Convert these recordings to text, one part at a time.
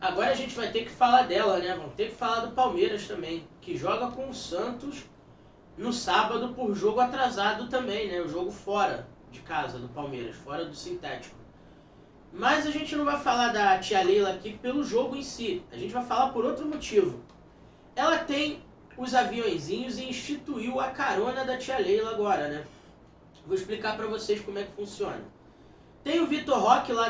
Agora a gente vai ter que falar dela, né? Vamos ter que falar do Palmeiras também, que joga com o Santos no sábado por jogo atrasado também, né? O jogo fora de casa do Palmeiras, fora do sintético. Mas a gente não vai falar da tia Leila aqui pelo jogo em si. A gente vai falar por outro motivo. Ela tem os aviõezinhos e instituiu a carona da tia Leila agora, né? Vou explicar pra vocês como é que funciona. Tem o Vitor Roque lá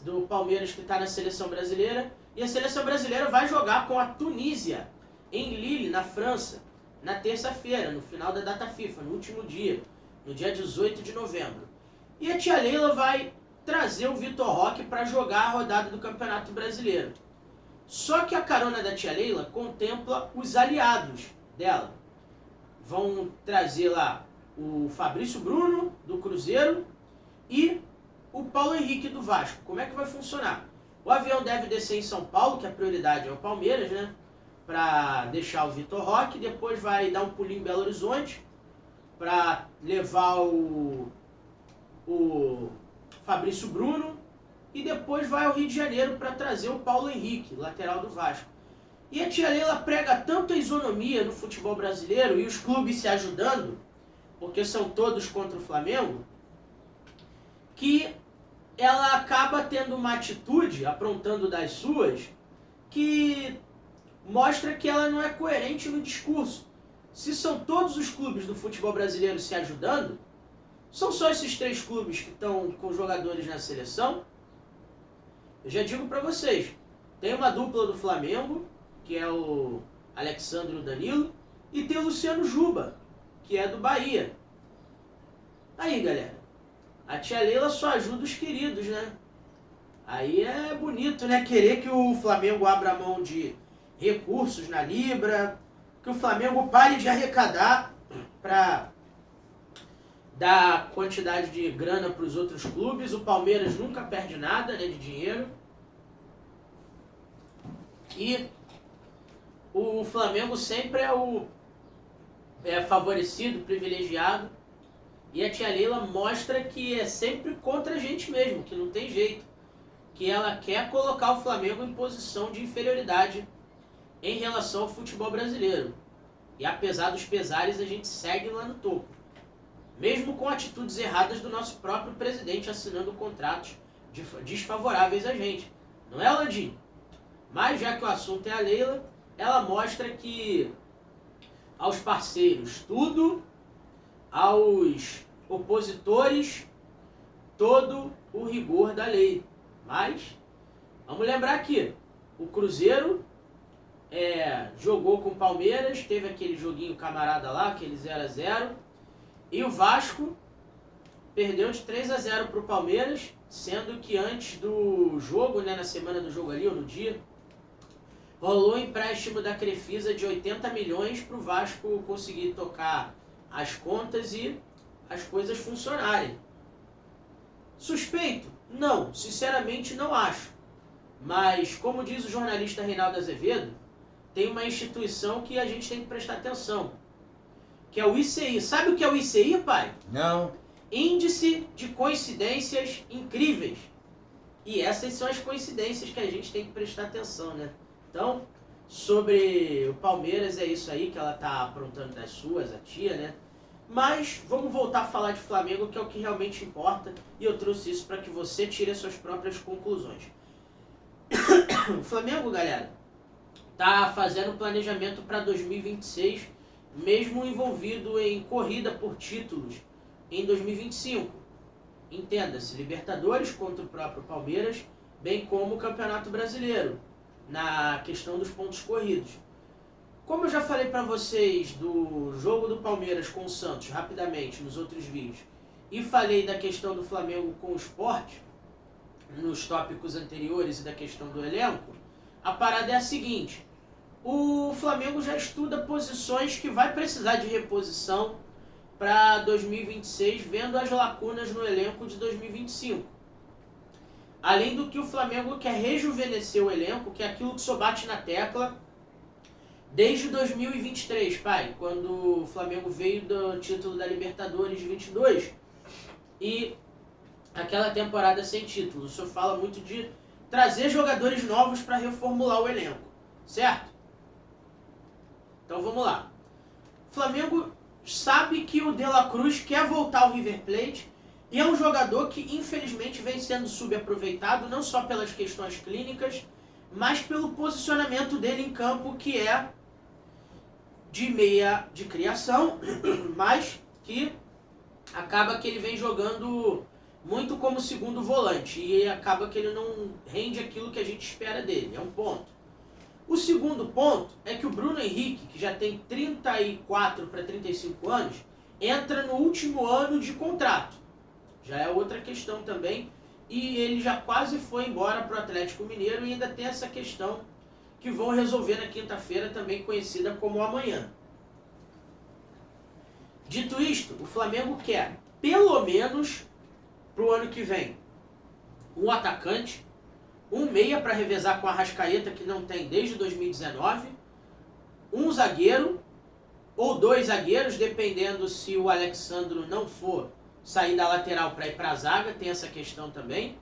do Palmeiras que está na seleção brasileira. E a seleção brasileira vai jogar com a Tunísia, em Lille, na França, na terça-feira, no final da data FIFA, no último dia, no dia 18 de novembro. E a tia Leila vai trazer o Vitor Roque para jogar a rodada do Campeonato Brasileiro. Só que a carona da tia Leila contempla os aliados dela. Vão trazer lá o Fabrício Bruno, do Cruzeiro, e o Paulo Henrique, do Vasco. Como é que vai funcionar? O avião deve descer em São Paulo, que a prioridade é o Palmeiras, né? Para deixar o Vitor Roque, depois vai dar um pulinho em Belo Horizonte para levar o Fabrício Bruno e depois vai ao Rio de Janeiro para trazer o Paulo Henrique, lateral do Vasco. E a tia Leila prega tanto a isonomia no futebol brasileiro e os clubes se ajudando, porque são todos contra o Flamengo, que ela acaba tendo uma atitude, aprontando das suas, que mostra que ela não é coerente no discurso. Se são todos os clubes do futebol brasileiro se ajudando, são só esses 3 clubes que estão com jogadores na seleção? Eu já digo para vocês, tem uma dupla do Flamengo, que é o Alexandre e o Danilo, e tem o Luciano Juba, que é do Bahia. Aí, galera, a tia Leila só ajuda os queridos, né? Aí é bonito, né? Querer que o Flamengo abra mão de recursos na Libra, que o Flamengo pare de arrecadar para dar quantidade de grana para os outros clubes. O Palmeiras nunca perde nada, né, de dinheiro. E o Flamengo sempre é favorecido, privilegiado. E a tia Leila mostra que é sempre contra a gente mesmo, que não tem jeito. Que ela quer colocar o Flamengo em posição de inferioridade em relação ao futebol brasileiro. E apesar dos pesares, a gente segue lá no topo. Mesmo com atitudes erradas do nosso próprio presidente assinando contratos desfavoráveis a gente. Não é, Landim? Mas já que o assunto é a Leila, ela mostra que aos parceiros tudo, aos opositores todo o rigor da lei. Mas, vamos lembrar aqui, o Cruzeiro jogou com o Palmeiras, teve aquele joguinho camarada lá, aquele 0x0, e o Vasco perdeu de 3x0 para o Palmeiras, sendo que antes do jogo, né, na semana do jogo ali, ou no dia, rolou um empréstimo da Crefisa de 80 milhões para o Vasco conseguir tocar as contas e as coisas funcionarem. Suspeito? Não, sinceramente não acho. Mas, como diz o jornalista Reinaldo Azevedo, tem uma instituição que a gente tem que prestar atenção, que é o ICI. Sabe o que é o ICI, pai? Não. Índice de coincidências incríveis. E essas são as coincidências que a gente tem que prestar atenção, né? Então, sobre o Palmeiras, é isso aí que ela tá aprontando das suas, a tia, né? Mas vamos voltar a falar de Flamengo, que é o que realmente importa, e eu trouxe isso para que você tire as suas próprias conclusões. O Flamengo, galera, tá fazendo planejamento para 2026, mesmo envolvido em corrida por títulos em 2025. Entenda-se, Libertadores contra o próprio Palmeiras, bem como o Campeonato Brasileiro, na questão dos pontos corridos. Como eu já falei para vocês do jogo do Palmeiras com o Santos, rapidamente, nos outros vídeos, e falei da questão do Flamengo com o Sport, nos tópicos anteriores e da questão do elenco, a parada é a seguinte: o Flamengo já estuda posições que vai precisar de reposição para 2026, vendo as lacunas no elenco de 2025. Além do que o Flamengo quer rejuvenescer o elenco, que é aquilo que só bate na tecla desde 2023, pai, quando o Flamengo veio do título da Libertadores de 22 e aquela temporada sem título. O senhor fala muito de trazer jogadores novos para reformular o elenco, certo? Então vamos lá. O Flamengo sabe que o De La Cruz quer voltar ao River Plate e é um jogador que infelizmente vem sendo subaproveitado, não só pelas questões clínicas, mas pelo posicionamento dele em campo, que é de meia de criação, mas que acaba que ele vem jogando muito como segundo volante e acaba que ele não rende aquilo que a gente espera dele, é um ponto. O segundo ponto é que o Bruno Henrique, que já tem 34 para 35 anos, entra no último ano de contrato. Já é outra questão também, e ele já quase foi embora para o Atlético Mineiro e ainda tem essa questão que vão resolver na quinta-feira, também conhecida como amanhã. Dito isto, o Flamengo quer, pelo menos, para o ano que vem, um atacante, um meia para revezar com a Arrascaeta, que não tem desde 2019, um zagueiro, ou 2 zagueiros, dependendo se o Alexandro não for sair da lateral para ir para a zaga, tem essa questão também,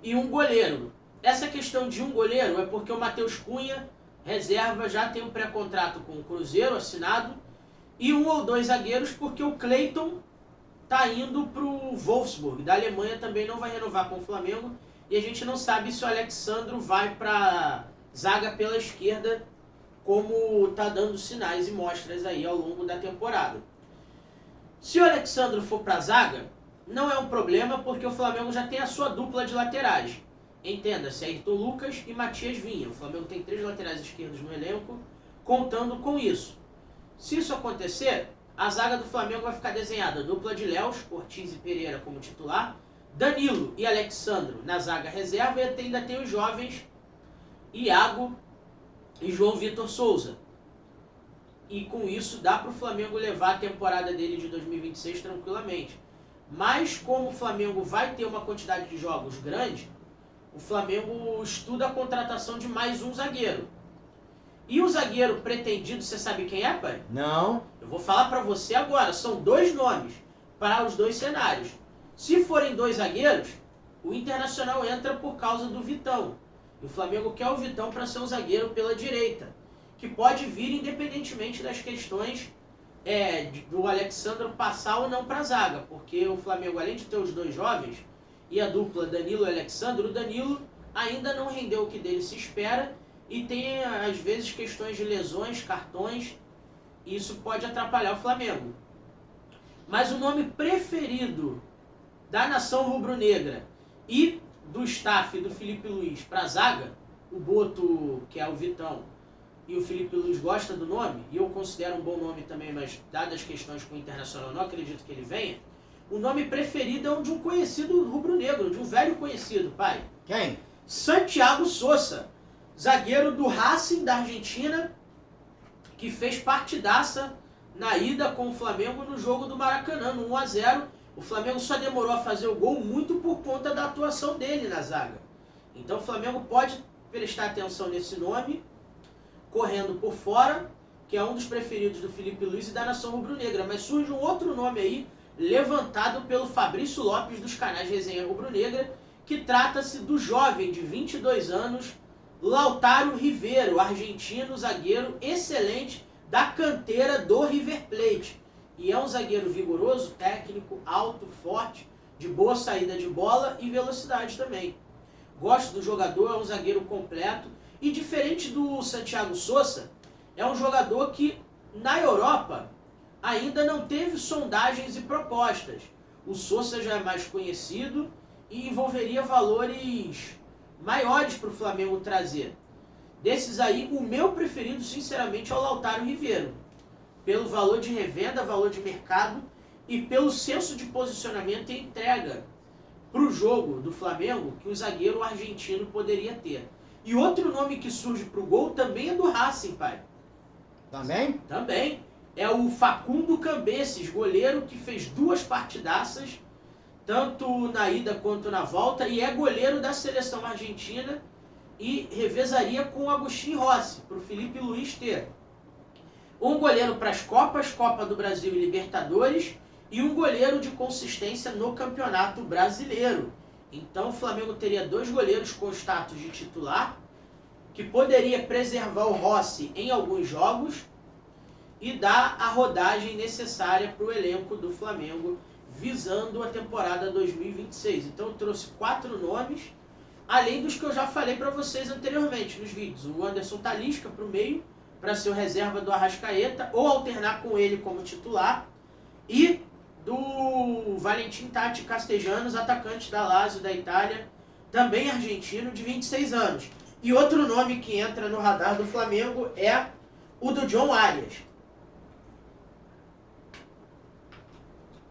e um goleiro. Essa questão de um goleiro é porque o Matheus Cunha, reserva, já tem um pré-contrato com o Cruzeiro assinado, e 1 ou 2 zagueiros porque o Cleiton está indo para o Wolfsburg, da Alemanha, também não vai renovar com o Flamengo, e a gente não sabe se o Alexandro vai para zaga pela esquerda, como está dando sinais e mostras aí ao longo da temporada. Se o Alexandro for para zaga, não é um problema, porque o Flamengo já tem a sua dupla de laterais. Entenda-se, Ayrton Lucas e Matias Vinha. O Flamengo tem 3 laterais esquerdos no elenco, contando com isso. Se isso acontecer, a zaga do Flamengo vai ficar desenhada dupla de Léus, Ortiz e Pereira como titular, Danilo e Alexandro na zaga reserva, e ainda tem os jovens Iago e João Vitor Souza. E com isso dá para o Flamengo levar a temporada dele de 2026 tranquilamente. Mas como o Flamengo vai ter uma quantidade de jogos grande, o Flamengo estuda a contratação de mais um zagueiro. E o zagueiro pretendido, você sabe quem é, pai? Não. Eu vou falar para você agora, são 2 nomes para os 2 cenários. Se forem 2 zagueiros, o Internacional entra por causa do Vitão. E o Flamengo quer o Vitão para ser um zagueiro pela direita, que pode vir independentemente das questões do Alexandro passar ou não para a zaga, porque o Flamengo, além de ter os 2 jovens e a dupla Danilo e Alexandro, o Danilo ainda não rendeu o que dele se espera e tem às vezes questões de lesões, cartões, e isso pode atrapalhar o Flamengo. Mas o nome preferido da nação rubro-negra e do staff do Felipe Luiz para a zaga, o Boto, que é o Vitão, e o Felipe Luiz gosta do nome, e eu considero um bom nome também, mas dadas as questões com o Internacional, não acredito que ele venha, o nome preferido é um de um conhecido rubro-negro, de um velho conhecido, pai. Quem? Santiago Sosa, zagueiro do Racing da Argentina, que fez partidaça na ida com o Flamengo no jogo do Maracanã, no 1-0. O Flamengo só demorou a fazer o gol muito por conta da atuação dele na zaga. Então o Flamengo pode prestar atenção nesse nome, correndo por fora, que é um dos preferidos do Felipe Luiz e da nação rubro-negra. Mas surge um outro nome aí, levantado pelo Fabrício Lopes dos canais Resenha Rubro-Negra, que trata-se do jovem de 22 anos, Lautaro Rivero, argentino, zagueiro excelente da canteira do River Plate. E é um zagueiro vigoroso, técnico, alto, forte, de boa saída de bola e velocidade também. Gosto do jogador, é um zagueiro completo. E diferente do Santiago Sosa, é um jogador que na Europa ainda não teve sondagens e propostas. O Sosa já é mais conhecido e envolveria valores maiores para o Flamengo trazer. Desses aí, o meu preferido, sinceramente, é o Lautaro Rivero. Pelo valor de revenda, valor de mercado e pelo senso de posicionamento e entrega para o jogo do Flamengo que o zagueiro argentino poderia ter. E outro nome que surge para o gol também é do Racing, pai. Também? Também. É o Facundo Cambeses, goleiro que fez 2 partidaças, tanto na ida quanto na volta, e é goleiro da seleção argentina e revezaria com o Agustín Rossi, para o Felipe Luiz ter. Um goleiro para as Copas, Copa do Brasil e Libertadores, e um goleiro de consistência no Campeonato Brasileiro. Então o Flamengo teria 2 goleiros com status de titular, que poderia preservar o Rossi em alguns jogos e dar a rodagem necessária para o elenco do Flamengo, visando a temporada 2026. Então eu trouxe 4 nomes, além dos que eu já falei para vocês anteriormente nos vídeos. O Anderson Talisca para o meio, para ser o reserva do Arrascaeta, ou alternar com ele como titular, e do Valentim Tati Castellanos, atacante da Lazio da Itália, também argentino, de 26 anos. E outro nome que entra no radar do Flamengo é o do John Arias,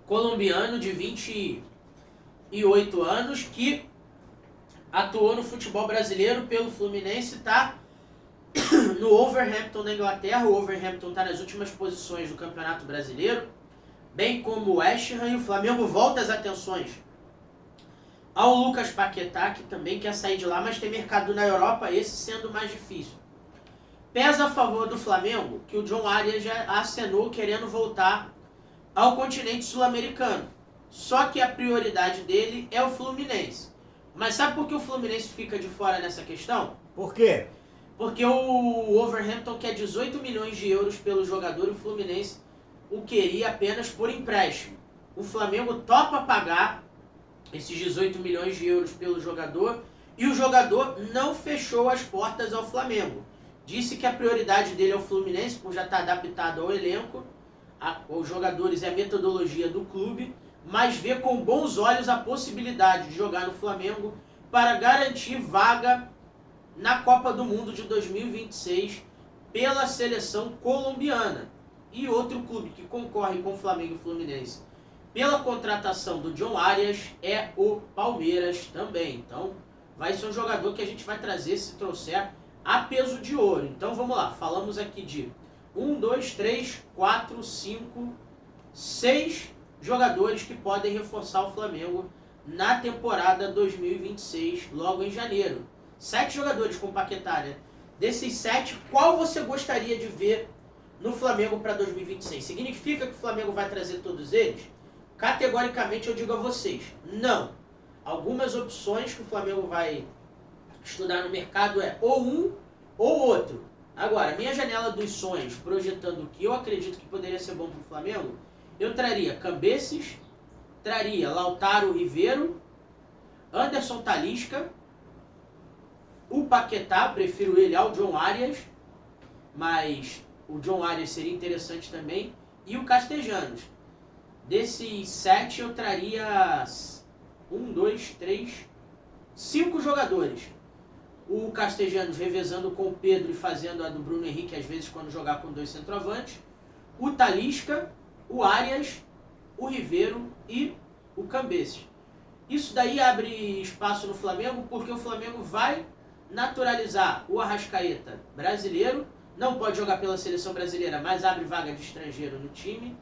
colombiano de 28 anos, que atuou no futebol brasileiro pelo Fluminense, está no Wolverhampton da Inglaterra. O Wolverhampton está nas últimas posições do Campeonato Brasileiro, bem como o West Ham, e o Flamengo volta as atenções ao Lucas Paquetá, que também quer sair de lá, mas tem mercado na Europa, esse sendo mais difícil. Pesa a favor do Flamengo que o John Arias já acenou querendo voltar ao continente sul-americano. Só que a prioridade dele é o Fluminense. Mas sabe por que o Fluminense fica de fora nessa questão? Por quê? Porque o Wolverhampton quer 18 milhões de euros pelo jogador e o Fluminense o queria apenas por empréstimo. O Flamengo topa pagar esses 18 milhões de euros pelo jogador e o jogador não fechou as portas ao Flamengo. Disse que a prioridade dele é o Fluminense, por já estar adaptado ao elenco, aos jogadores e a metodologia do clube, mas vê com bons olhos a possibilidade de jogar no Flamengo para garantir vaga na Copa do Mundo de 2026 pela seleção colombiana. E outro clube que concorre com o Flamengo e o Fluminense pela contratação do John Arias é o Palmeiras também. Então vai ser um jogador que a gente vai trazer, se trouxer, a peso de ouro. Então vamos lá, falamos aqui de 1, 2, 3, 4, 5, 6 jogadores que podem reforçar o Flamengo na temporada 2026, logo em janeiro. 7 jogadores com Paquetá, né? Desses 7, qual você gostaria de ver no Flamengo para 2026? Significa que o Flamengo vai trazer todos eles? Categoricamente eu digo a vocês, não. Algumas opções que o Flamengo vai estudar no mercado é ou um ou outro. Agora, minha janela dos sonhos, projetando o que eu acredito que poderia ser bom para o Flamengo, eu traria Cambeses, traria Lautaro Ribeiro, Anderson Talisca, o Paquetá, prefiro ele ao John Arias, mas o John Arias seria interessante também, e o Castellanos. Desses 7 eu traria 1, 2, 3, 5 jogadores. O Castellanos revezando com o Pedro e fazendo a do Bruno Henrique, às vezes, quando jogar com 2 centroavantes. O Talisca, o Arias, o Ribeiro e o Cambeses. Isso daí abre espaço no Flamengo, porque o Flamengo vai naturalizar o Arrascaeta brasileiro. Não pode jogar pela seleção brasileira, mas abre vaga de estrangeiro no time.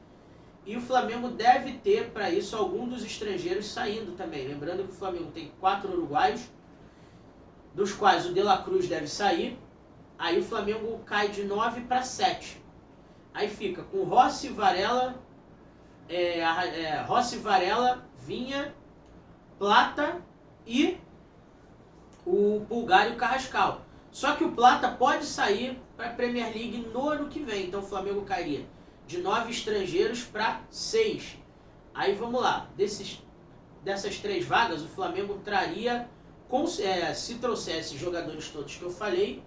E o Flamengo deve ter, para isso, algum dos estrangeiros saindo também. Lembrando que o Flamengo tem 4 uruguaios, dos quais o De La Cruz deve sair. Aí o Flamengo cai de 9 para 7. Aí fica com Rossi, Varela, Vinha, Plata e o Pulgar e o Carrascal. Só que o Plata pode sair para a Premier League no ano que vem. Então o Flamengo cairia de 9 estrangeiros para 6. Aí vamos lá. Dessas 3 vagas, o Flamengo traria, se trouxesse jogadores todos que eu falei,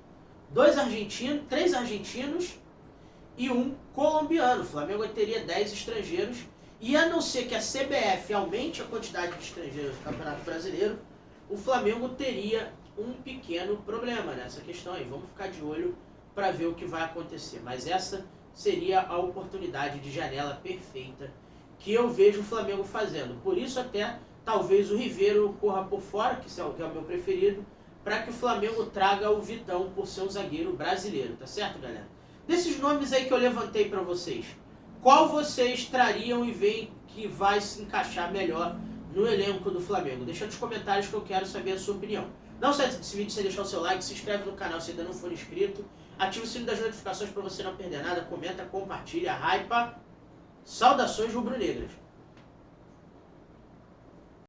3 argentinos e 1 colombiano. O Flamengo teria 10 estrangeiros. E a não ser que a CBF aumente a quantidade de estrangeiros no Campeonato Brasileiro, o Flamengo teria um pequeno problema nessa questão aí. Vamos ficar de olho para ver o que vai acontecer. Mas essa seria a oportunidade de janela perfeita que eu vejo o Flamengo fazendo. Por isso até talvez o Ribeiro corra por fora, que é o meu preferido, para que o Flamengo traga o Vitão por ser um zagueiro brasileiro, tá certo, galera? Desses nomes aí que eu levantei para vocês, qual vocês trariam e veem que vai se encaixar melhor no elenco do Flamengo? Deixa nos comentários que eu quero saber a sua opinião. Não sai desse vídeo sem deixar o seu like, se inscreve no canal se ainda não for inscrito, ativa o sino das notificações para você não perder nada, comenta, compartilha, hypa. Saudações rubro-negras!